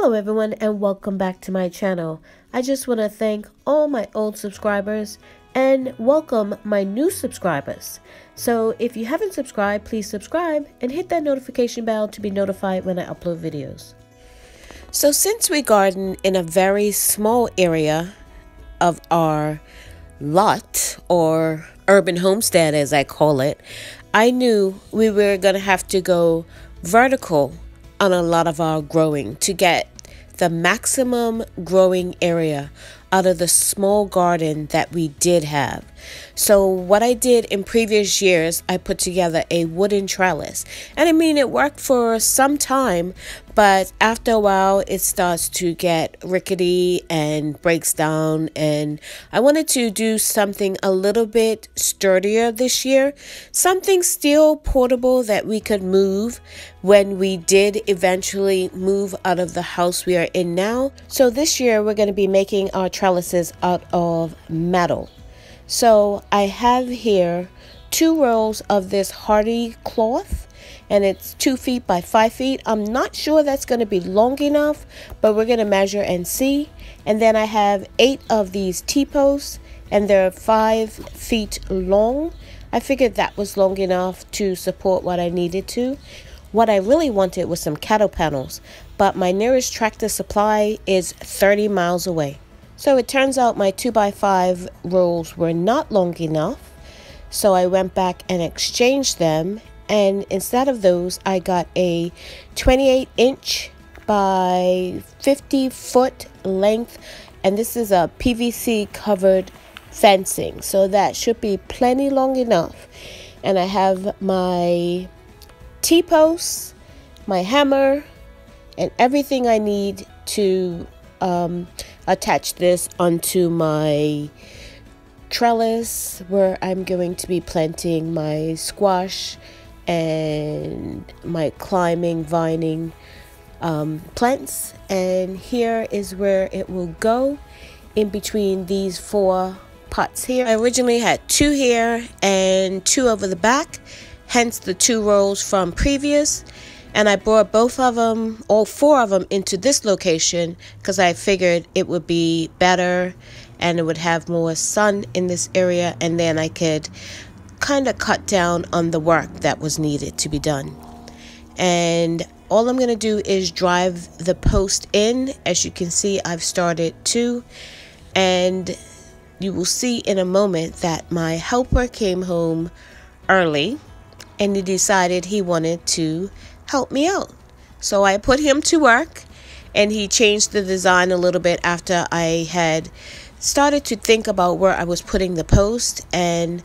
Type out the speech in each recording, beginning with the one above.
Hello everyone and welcome back to my channel. I just want to thank all my old subscribers and welcome my new subscribers. So if you haven't subscribed, please subscribe and hit that notification bell to be notified when I upload videos. So since we garden in a very small area of our lot, or Urban Homestead as I call it, I knew we were going to have to go vertical on a lot of our growing to get the maximum growing area out of the small garden that we did have. So what I did in previous years, I put together a wooden trellis. And I mean, it worked for some time, but after a while it starts to get rickety and breaks down. And I wanted to do something a little bit sturdier this year, something still portable that we could move when we did eventually move out of the house we are in now. So this year we're going to be making our trellises out of metal. So I have here 2 rolls of this hardy cloth, and it's 2 feet by 5 feet. I'm not sure that's going to be long enough, but we're going to measure and see. And then I have 8 of these T-posts, and they're 5 feet long. I figured that was long enough to support what I needed to. What I really wanted was some cattle panels, but my nearest Tractor Supply is 30 miles away. So it turns out my 2x5 rolls were not long enough, so I went back and exchanged them, and instead of those I got a 28-inch by 50-foot length, and this is a PVC covered fencing, so that should be plenty long enough. And I have my T-posts, my hammer, and everything I need to attach this onto my trellis where I'm going to be planting my squash and my climbing vining plants. And here is where it will go, in between these 4 pots here. I originally had 2 here and 2 over the back, hence the 2 rolls from previous. And I brought both of them, all 4 of them, into this location because I figured it would be better and it would have more sun in this area, and then I could kind of cut down on the work that was needed to be done. And all I'm going to do is drive the post in. As you can see, I've started 2, and you will see in a moment that my helper came home early and he decided he wanted to help me out. So I put him to work, and he changed the design a little bit after I had started to think about where I was putting the post, and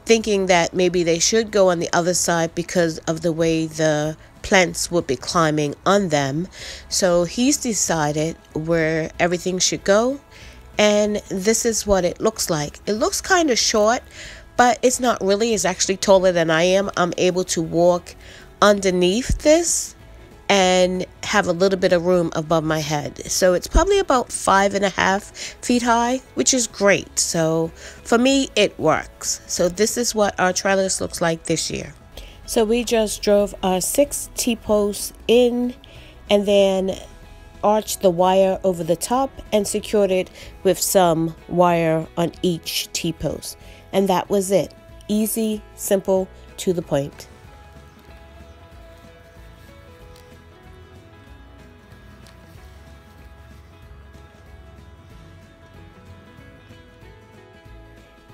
thinking that maybe they should go on the other side because of the way the plants would be climbing on them. So he's decided where everything should go, and this is what it looks like. It looks kind of short, but it's not really. It's actually taller than I am. I'm able to walk underneath this and have a little bit of room above my head. So it's probably about 5.5 feet high, which is great. So for me, it works. So this is what our trellis looks like this year. So we just drove our 6 T-posts in and then arched the wire over the top and secured it with some wire on each T-post. And that was it. Easy, simple, to the point.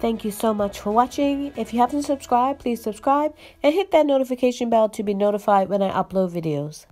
Thank you so much for watching. If you haven't subscribed, please subscribe and hit that notification bell to be notified when I upload videos.